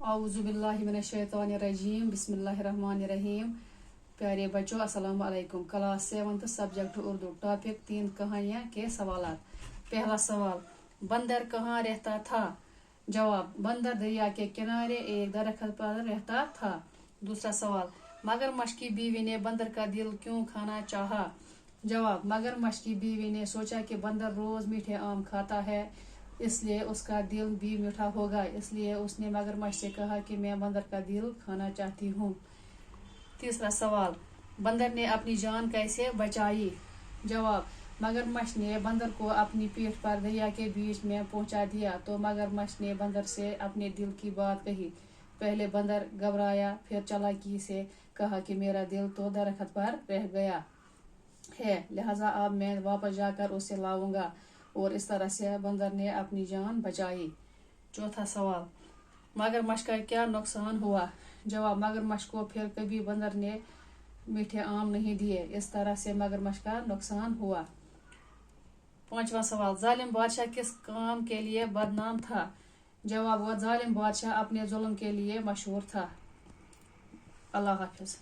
औज़ुबिल्लाहिमिनश्शैतानिर्रजीम बिस्मिल्लाहिर्रहमानिर्रहीम। प्यारे बच्चों अस्सलाम वालेकुम। Class 7 subject Urdu. टॉपिक 3 कहानियाँ के सवालात। पहला सवाल, बंदर कहाँ रहता था? जवाब, बंदर दरिया के किनारे एक दरख्त पर रहता था। दूसरा सवाल, मगरमच्छ की बीवी ने बंदर का दिल क्यों खाना चाहा? जवाब, मगरमच्छ की बीवी ने सोचा कि बंदर रोज मीठे आम खाता है, इसलिए उसका दिल भी मीठा होगा, इसलिए उसने मगरमच्छ से कहा कि मैं बंदर का दिल खाना चाहती हूँ। तीसरा सवाल, बंदर ने अपनी जान कैसे बचाई? जवाब, मगरमच्छ ने बंदर को अपनी पीठ पर दरिया के बीच में पहुंचा दिया तो मगरमच्छ ने बंदर से अपने दिल की बात कही। पहले बंदर घबराया, फिर चालाकी से कहा कि मेरा दिल तो दरख्त पर रह गया है, लिहाजा अब मैं वापस जाकर उसे लाऊंगा, और इस तरह से बंदर ने अपनी जान बचाई। चौथा सवाल, मगरमच्छ का क्या नुकसान हुआ? जवाब, मगरमच्छ को फिर कभी बंदर ने मीठे आम नहीं दिए, इस तरह से मगरमच्छ का नुकसान हुआ। पांचवा सवाल, जालिम बादशाह किस काम के लिए बदनाम था? जवाब, वह जालिम बादशाह अपने जुल्म के लिए मशहूर था। अल्लाह हाफिज।